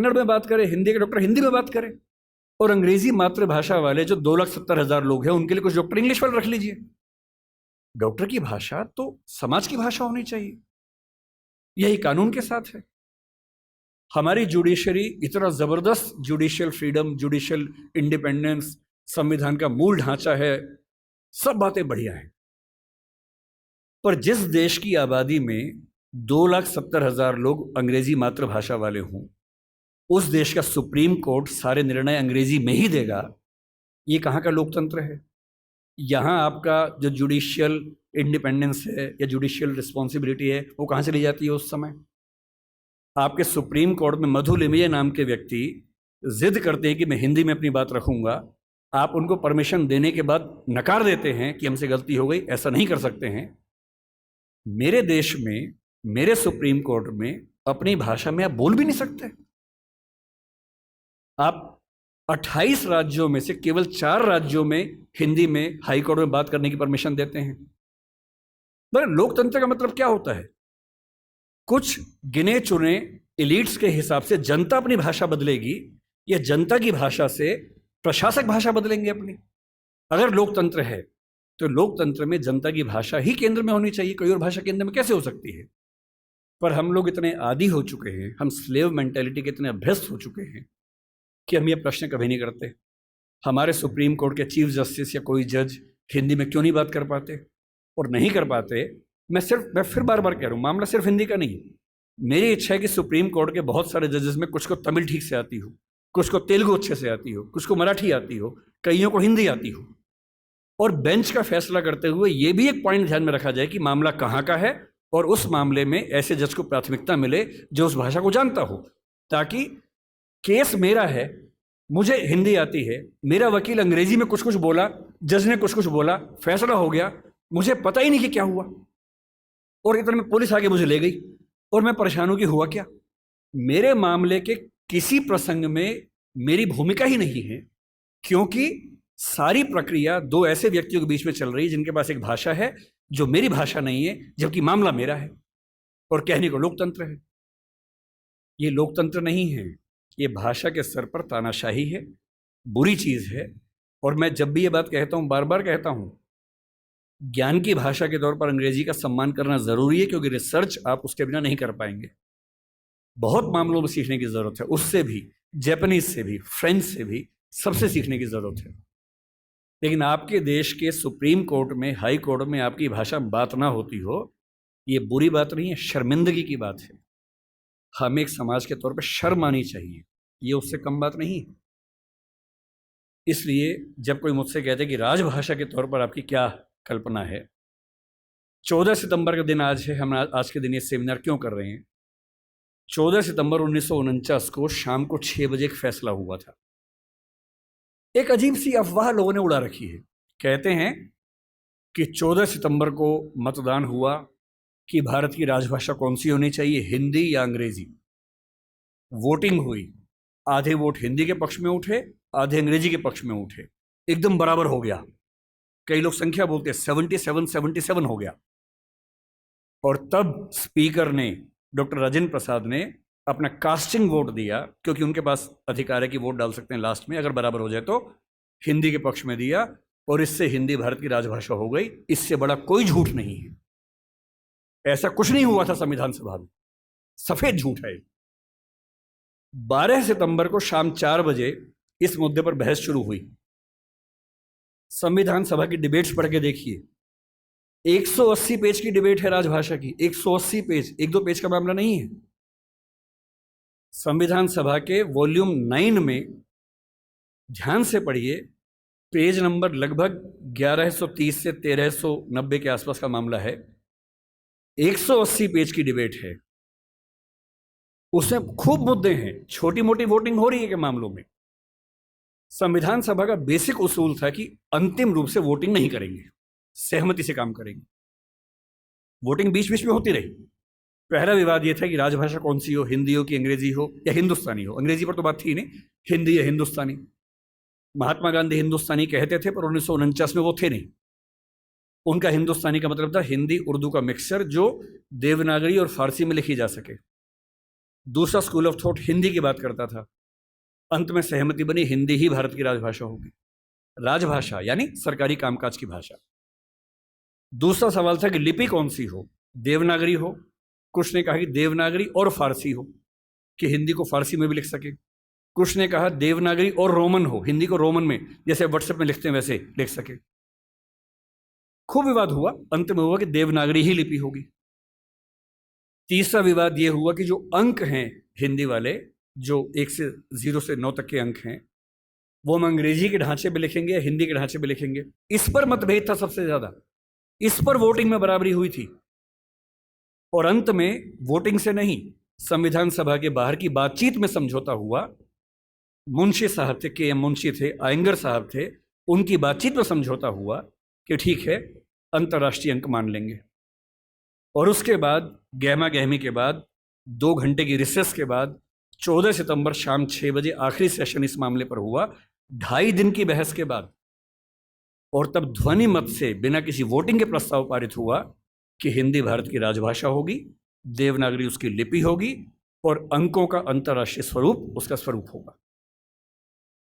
कन्नड़ में बात करें, हिंदी के डॉक्टर हिंदी में बात करें, और अंग्रेजी मातृभाषा वाले जो 2,70,000 लोग हैं उनके लिए कुछ डॉक्टर इंग्लिश वाले रख लीजिए। डॉक्टर की भाषा तो समाज की भाषा होनी चाहिए, यही कानून के साथ है। हमारी जुडिशरी इतना जबरदस्त जुडिशियल फ्रीडम, जुडिशियल इंडिपेंडेंस, संविधान का मूल ढांचा है, सब बातें बढ़िया हैं। पर जिस देश की आबादी में 2,70,000 लोग अंग्रेजी मातृभाषा वाले हों, उस देश का सुप्रीम कोर्ट सारे निर्णय अंग्रेजी में ही देगा, ये कहाँ का लोकतंत्र है? यहाँ आपका जो जुडिशियल इंडिपेंडेंस है या जुडिशियल रिस्पॉन्सिबिलिटी है वो कहाँ चली जाती है? उस समय आपके सुप्रीम कोर्ट में मधु लिमये नाम के व्यक्ति जिद करते हैं कि मैं हिंदी में अपनी बात रखूंगा, आप उनको परमिशन देने के बाद नकार देते हैं कि हमसे गलती हो गई, ऐसा नहीं कर सकते हैं। मेरे देश में, मेरे सुप्रीम कोर्ट में अपनी भाषा में आप बोल भी नहीं सकते। आप 28 राज्यों में से केवल 4 राज्यों में हिंदी में हाई कोर्ट में बात करने की परमिशन देते हैं। पर लोकतंत्र का मतलब क्या होता है? कुछ गिने चुने एलिट्स के हिसाब से जनता अपनी भाषा बदलेगी या जनता की भाषा से प्रशासक भाषा बदलेंगे अपनी? अगर लोकतंत्र है तो लोकतंत्र में जनता की भाषा ही केंद्र में होनी चाहिए, कोई और भाषा केंद्र में कैसे हो सकती है? पर हम लोग इतने आदी हो चुके हैं, हम स्लेव मेंटेलिटी के इतने अभ्यस्त हो चुके हैं कि हम ये प्रश्न कभी नहीं करते। हमारे सुप्रीम कोर्ट के चीफ जस्टिस या कोई जज हिंदी में क्यों नहीं बात कर पाते? और नहीं कर पाते, मैं फिर बार बार कह रहा हूँ, मामला सिर्फ हिंदी का नहीं। मेरी इच्छा है कि सुप्रीम कोर्ट के बहुत सारे जजेस में कुछ को तमिल ठीक से आती हो, कुछ को तेलुगु अच्छे से आती हो, कुछ को मराठी आती हो, कईयों को हिंदी आती हो, और बेंच का फैसला करते हुए ये भी एक पॉइंट ध्यान में रखा जाए कि मामला कहाँ का है और उस मामले में ऐसे जज को प्राथमिकता मिले जो उस भाषा को जानता हो, ताकि केस मेरा है, मुझे हिंदी आती है, मेरा वकील अंग्रेजी में कुछ कुछ बोला, जज ने कुछ कुछ बोला, फैसला हो गया, मुझे पता ही नहीं कि क्या हुआ, और इतने में पुलिस आके मुझे ले गई और मैं परेशान हूं कि हुआ क्या। मेरे मामले के किसी प्रसंग में मेरी भूमिका ही नहीं है, क्योंकि सारी प्रक्रिया दो ऐसे व्यक्तियों के बीच में चल रही है जिनके पास एक भाषा है जो मेरी भाषा नहीं है, जबकि मामला मेरा है, और कहने को लोकतंत्र है। ये लोकतंत्र नहीं है, ये भाषा के स्तर पर तानाशाही है, बुरी चीज है। और मैं जब भी ये बात कहता हूं, बार बार कहता हूं, ज्ञान की भाषा के तौर पर अंग्रेजी का सम्मान करना जरूरी है, क्योंकि रिसर्च आप उसके बिना नहीं कर पाएंगे। बहुत मामलों में सीखने की जरूरत है, उससे भी, जापानीज से भी, फ्रेंच से भी, सबसे सीखने की जरूरत है। लेकिन आपके देश के सुप्रीम कोर्ट में, हाई कोर्ट में आपकी भाषा बात ना होती हो, ये बुरी बात नहीं है, शर्मिंदगी की बात है। हमें एक समाज के तौर पर शर्म आनी चाहिए, ये उससे कम बात नहीं है। इसलिए जब कोई मुझसे कहते कि राजभाषा के तौर पर आपकी क्या कल्पना है, 14 सितंबर का दिन आज है, हम आज के दिन ये सेमिनार क्यों कर रहे हैं? 14 सितंबर 1949 को शाम को 6 बजे एक फैसला हुआ था। एक अजीब सी अफवाह लोगों ने उड़ा रखी है। कहते हैं कि 14 सितंबर को मतदान हुआ कि भारत की राजभाषा कौन सी होनी चाहिए, हिंदी या अंग्रेजी। वोटिंग हुई, आधे वोट हिंदी के पक्ष में उठे, आधे अंग्रेजी के पक्ष में उठे, एकदम बराबर हो गया। कई लोग संख्या बोलते हैं, 77-77 हो गया। और तब स्पीकर ने, डॉक्टर राजेंद्र प्रसाद ने अपना कास्टिंग वोट दिया, क्योंकि उनके पास अधिकार है कि वोट डाल सकते हैं लास्ट में, अगर बराबर हो जाए तो, हिंदी के पक्ष में दिया, और इससे हिंदी भारत की राजभाषा हो गई। इससे बड़ा कोई झूठ नहीं है। ऐसा कुछ नहीं हुआ था संविधान सभा में, सफेद झूठ है। 12 सितंबर को शाम 4 बजे इस मुद्दे पर बहस शुरू हुई। संविधान सभा की डिबेट्स पढ़ के देखिए, 180 पेज की डिबेट है राजभाषा की, 180 पेज, 1-2 पेज का मामला नहीं है। संविधान सभा के वॉल्यूम 9 में ध्यान से पढ़िए, पेज नंबर लगभग 1130 से 1390 के आसपास का मामला है। 180 पेज की डिबेट है, उसमें खूब मुद्दे हैं, छोटी मोटी वोटिंग हो रही है के मामलों में। संविधान सभा का बेसिक उसूल था कि अंतिम रूप से वोटिंग नहीं करेंगे, सहमति से काम करेंगे। वोटिंग बीच बीच में होती रही। पहला विवाद यह था कि राजभाषा कौन सी हो, हिंदी हो कि अंग्रेजी हो या हिंदुस्तानी हो। अंग्रेजी पर तो बात थी नहीं, हिंदी या हिंदुस्तानी। महात्मा गांधी हिंदुस्तानी कहते थे, पर 1949 में वो थे नहीं। उनका हिंदुस्तानी का मतलब था हिंदी उर्दू का मिक्सचर, जो देवनागरी और फारसी में लिखी जा सके। दूसरा स्कूल ऑफ थॉट हिंदी की बात करता था। अंत में सहमति बनी हिंदी ही भारत की राजभाषा होगी। राजभाषा यानी सरकारी कामकाज की भाषा। दूसरा सवाल था कि लिपि कौन सी हो, देवनागरी हो। कुछ ने कहा कि देवनागरी और फारसी हो, कि हिंदी को फारसी में भी लिख सके। कुछ ने कहा देवनागरी और रोमन हो, हिंदी को रोमन में जैसे व्हाट्सएप में लिखते हैं वैसे लिख सके। खूब विवाद हुआ, अंत में हुआ कि देवनागरी ही लिपि होगी। तीसरा विवाद यह हुआ कि जो अंक हैं हिंदी वाले, जो 1 से 0 से 9 तक के अंक हैं, वो हम अंग्रेजी के ढांचे में लिखेंगे या हिंदी के ढांचे में लिखेंगे। इस पर मतभेद था सबसे ज्यादा। इस पर वोटिंग में बराबरी हुई थी। और अंत में वोटिंग से नहीं, संविधान सभा के बाहर की बातचीत में समझौता हुआ। मुंशी साहब थे, के एम मुंशी थे, आयंगर साहब थे, उनकी बातचीत में समझौता हुआ कि ठीक है, अंतर्राष्ट्रीय अंक मान लेंगे। और उसके बाद गहमा गहमी के बाद 2 घंटे की रिसेस के बाद 14 सितंबर शाम 6 बजे आखिरी सेशन इस मामले पर हुआ, 2.5 दिन की बहस के बाद। और तब ध्वनि मत से बिना किसी वोटिंग के प्रस्ताव पारित हुआ कि हिंदी भारत की राजभाषा होगी, देवनागरी उसकी लिपि होगी और अंकों का अंतर्राष्ट्रीय स्वरूप उसका स्वरूप होगा।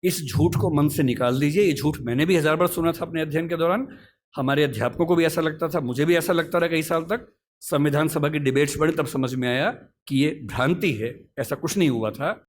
इस झूठ को मन से निकाल दीजिए। ये झूठ मैंने भी 1000 बार सुना था अपने अध्ययन के दौरान। हमारे अध्यापकों को भी ऐसा लगता था, मुझे भी ऐसा लगता रहा कई साल तक। संविधान सभा की डिबेट्स बढ़ी तब समझ में आया कि ये भ्रांति है, ऐसा कुछ नहीं हुआ था।